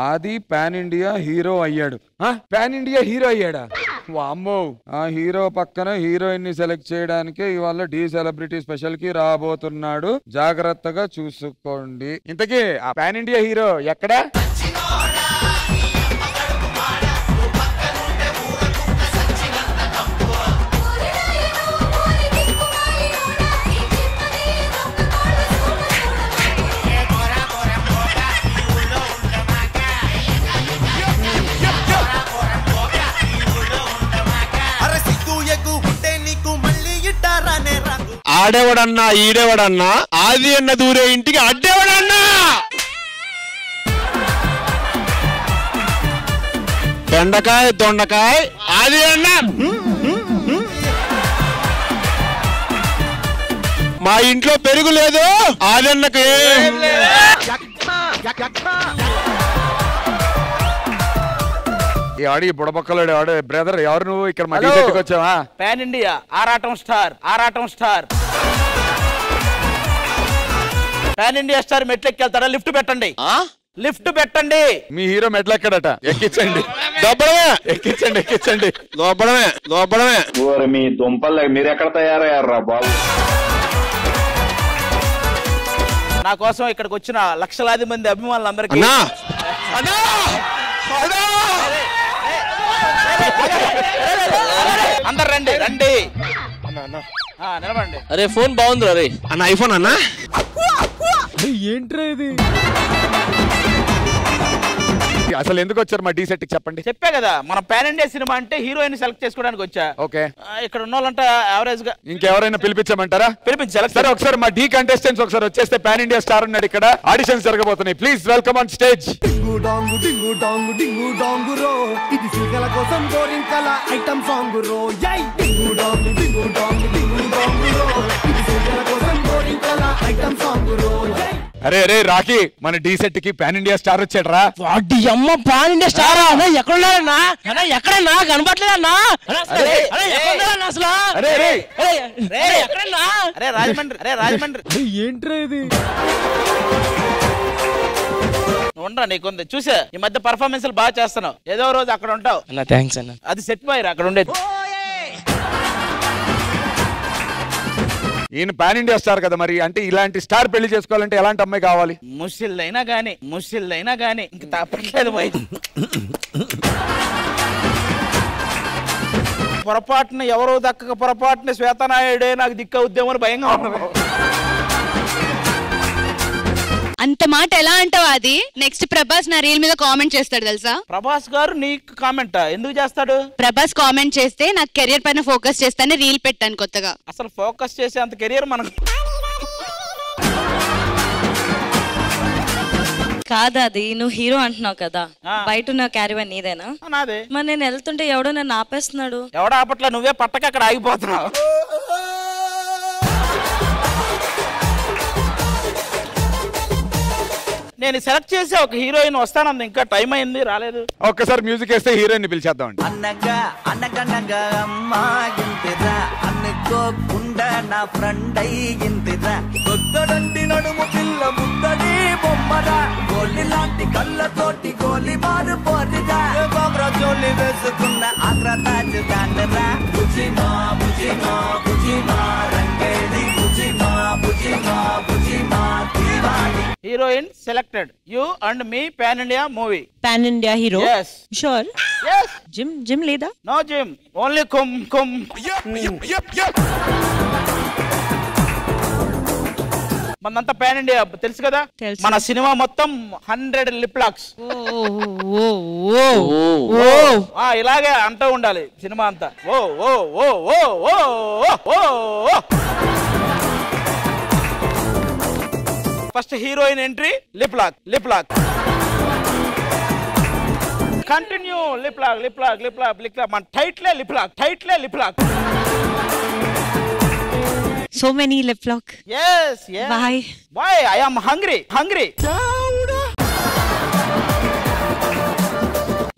ఆది pan India hero అయ్యాడు. Pan India hero అయ్యాడా? వామ్మో. ఆ హీరో పక్కన హీరోయిన్ ని సెలెక్ట్ చేయడానికే ఇవాళ డి సెలబ్రిటీ స్పెషల్ కి రాబోతున్నాడు. జాగ్రత్తగా చూసుకోండి. ఇంతకీ ఆ పాన్ ఇండియా హీరో ఎక్కడా? ఆడేవాడన్నా ఈడేవాడన్నా ఆది అన్న దూరే ఇంటికి అడ్డేవాడన్నా. బెండకాయ దొండకాయ ఆది అన్న మా ఇంట్లో పెరుగు లేదు ఆది అన్నకు. ఆడి బుడబక్కలాడు ఆడు. బ్రదర్ ఎవరు నువ్వు? ఇక్కడ మా టీకి వచ్చావా? పాన్ ఇండియా ఆరాటం స్టార్, ఆరాటం స్టార్. పాన్ ఇండియా స్టార్ మెట్లెక్కి వెళ్తాడా? లిఫ్ట్ పెట్టండి, లిఫ్ట్ పెట్టండి. మీ హీరో మెట్లు ఎక్కడట? ఎక్కించండి. దొబ్బడమే. ఎక్కించండి, ఎక్కించండి. దొబ్బడమే, దొబ్బడమే. మీ దుంపలు మీరు ఎక్కడ తయారయ్యారా బాబు? నా కోసం ఇక్కడికి వచ్చిన లక్షలాది మంది అభిమానులందరికీ అందరు రండి రండి నిలబండి. అరే ఫోన్ బాగుంది అరే. అన్న ఐఫోన్ అన్నా? ఏంట్రా ఇది? అసలు ఎందుకు వచ్చారు మా డి సెట్ కి చెప్పండి. చెప్పే కదా మన పాన్ ఇండియా సినిమా అంటే హీరోయిన్ సెలెక్ట్ చేసుకోవడానికి వచ్చా. ఓకే. ఇక్కడ ఉన్న వాళ్ళంటే యావరేజ్ గా ఇంకెవరైనా పిలిపించమంటారా? పిలిపించాలి. సరే ఒకసారి మా డి కంటెస్టెంట్స్ ఒకసారి వచ్చేస్తే పాన్ ఇండియా స్టార్ ఉన్నాడు ఇక్కడ. ఆడిషన్స్ జరగబోతున్నాయి. Please welcome on stage. ఇది సిగల కోసం గోరింకల ఐటమ్ సాంగ్ రో. జై డింగు డాంగు డింగు డాంగు డింగు డాంగు రో. ఇది సిగల కోసం గోరింకల ఐటమ్ సాంగ్ రో. జై. అరే అరే రాఖీ, మన డి సెట్ కి పాన్ ఇండియా స్టార్ వచ్చాడు రా. వాడి అమ్మ పాన్ ఇండియా స్టార్ ఎక్కడున్నారన్నా? ఎక్కడన్నా కనపట్లేదన్నా? అరే రాజమండ్రి, అరే రాజమండ్రి. ఏంట్రా ఇది? ఉండరా నీకుంది చూసా. ఈ మధ్య పర్ఫార్మెన్స్ బాగా చేస్తున్నావు. ఏదో రోజు అక్కడ ఉంటావు. థ్యాంక్స్ అన్న. అది సెట్ బాయ్ అక్కడ ఉండేది. ఈయన పాన్ ఇండియా స్టార్ కదా, మరి అంటే ఇలాంటి స్టార్ పెళ్లి చేసుకోవాలంటే ఎలాంటి అమ్మాయి కావాలి? ముసిల్దైనా గానీ ఇంక తప్పట్లేదు బాయ్. పొరపాటున ఎవరో దక్కక పొరపాటున శ్వేతనాయుడే నాకు దిక్కవుద్దేమని భయంగా ఉన్నది. అంత మాట ఎలా అంటావు? అది నెక్స్ట్ ప్రభాస్ నా రీల్ మీద కామెంట్ చేస్తాడు తెలుసా? ప్రభాస్ గారు నీకు కామెంట్ ఎందుకు చేస్తాడు? ప్రభాస్ కామెంట్ చేస్తే నాకు కెరియర్ పైన ఫోకస్ చేస్తానే రీల్ పెట్టాను కొత్తగా. అసలు ఫోకస్ చేసే అంత కెరియర్ మనకు కాదు. అది నువ్వు హీరో అంటున్నావు కదా, బయట ఉన్న క్యారీవన్ నీదేనా? నాదే. మరి నేను వెళ్తుంటే ఎవడో నన్ను ఆపేస్తున్నాడు. ఎవడో ఆపట్లా, నువ్వే పట్టక అక్కడ ఆగిపోతున్నావు. నేను సెలెక్ట్ చేసి ఒక హీరోయిన్ వస్తానంది, ఇంకా టైం అయింది రాలేదు. ఒక్కసారి మ్యూజిక్ వేస్తే హీరోయిన్ ని పిలిచేద్దాం. అనగా అనగనగా అమ్మాయింతిరా అనుకోకుండా నా ఫ్రెండ్ అయ్యింతిరా. కొత్తడంటి నడుము పిల్ల ముద్దడి బొమ్మరా. గోలి లాంటి కళ్ళతోటి గోలి మారు పోరిగా. బాబ్రా జోలి వేసుకున్న ఆగ్రతాజు దానరా. బుజిమా బుజిమా బుజిమా రంగేది బుజిమా బుజిమా బుజిమా దీవాని. Heroine selected. You and me pan India movie. Pan India hero? Yes. Sure. Yes. Gym లేదా? No gym. Only kum. Yep. మనంతా పాన్ ఇండియా తెలుసు కదా. మన సినిమా మొత్తం 100 లిప్ లాక్స్. ఇలాగే అంటూ ఉండాలి సినిమా అంతా. First heroine entry lip lock. Continue lip lock. మన టైట్లే lip lock. So many lip lock. Yes. Why? I am hungry.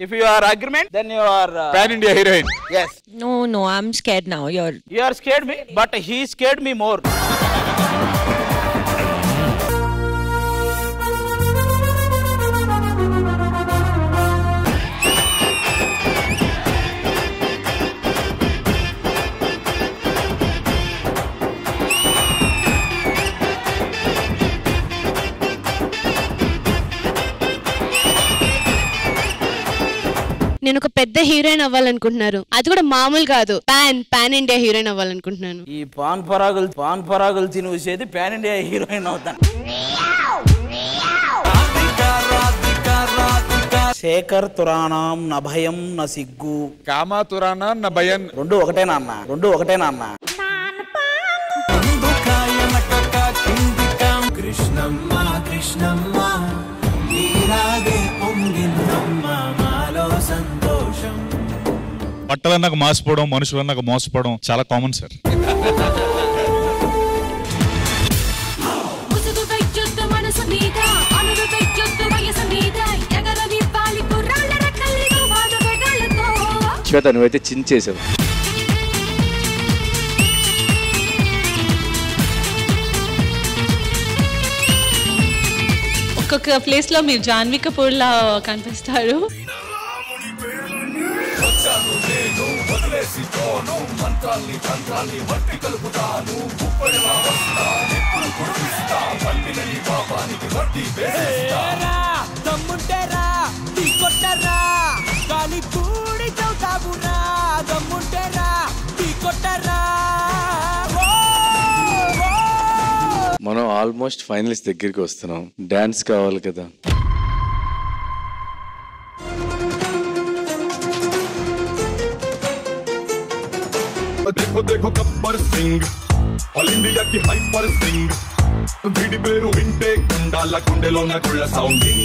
If you are agreement, then you are Pan India heroine. Yes. No, I'm scared now. You are scared me, but he scared me more. నేను ఒక పెద్ద heroine అవ్వాలనుకుంటున్నారు, అది కూడా మామూలు కాదు, pan India heroine అవ్వాలనుకుంటున్నాను. ఈ పాన్ పరాగులు తినేసేది పాన్ ఇండియా హీరోయిన్ అవుతాను. శేఖర్ తురాణం నా భయం నా సిగ్గు, కామా తురానా నా భయం, రెండు ఒకటేనా అన్న. కృష్ణమ్మ కృష్ణమ్మ నీరాగే పొంగిందమ్మ మాలో సంతోషం. బట్టలన్నాక మాసిపోవడం, మనుషులన్నాక మోసపోవడం చాలా కామన్ సార్. శ్వేత నువ్వైతే చించేసావు. ఒక్కొక్క ప్లేస్ లో మీరు జాన్వీ కపూర్ లా కనిపిస్తారు. మనం ఆల్మోస్ట్ ఫైనల్స్ దగ్గరికి వస్తున్నాం, డాన్స్ కావాలి కదా. देखो देखो गब्बर सिंह ऑल इंडिया की हाइपर सिंग వీడి పేరు వింటే కుండాల గుండెలో నా గుళ్ళ సౌండింగ్.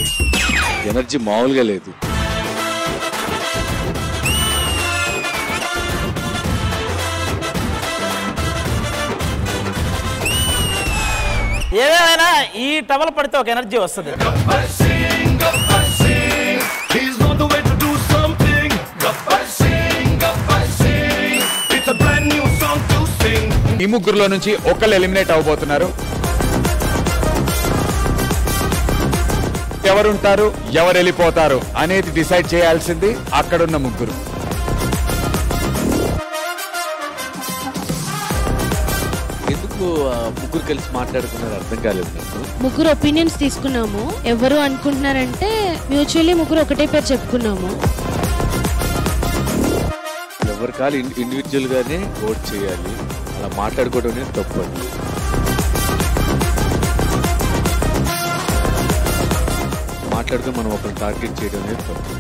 ఎనర్జీ మామూలుగా లేదు. ఏదేమైనా ఈ టవల్ పడితే ఒక ఎనర్జీ వస్తుంది. ఈ ముగ్గురులో నుంచి ఒకళ్ళు ఎలిమినేట్ అవబోతున్నారు. ఎవరుంటారు ఎవరు వెళ్ళిపోతారు అనేది డిసైడ్ చేయాల్సింది అక్కడున్న ముగ్గురు. ఎందుకు ముగ్గురు కలిసి మాట్లాడుకున్నారు అర్థం కాలేదు నాకు. ముగ్గురు ఒపీనియన్స్ తీసుకున్నాము. ఎవరు అనుకుంటున్నారంటే మ్యూచువల్లీ ముగ్గురు ఒకటే పేరు చెప్పుకున్నాము. ఎవరి కాలు ఇండివిజువల్ గానే ఓట్ చేయాలి, అలా మాట్లాడుకోవడం తప్పు. మాట్లాడుతూ మనం ఒకరిని టార్గెట్ చేయడం తప్పు.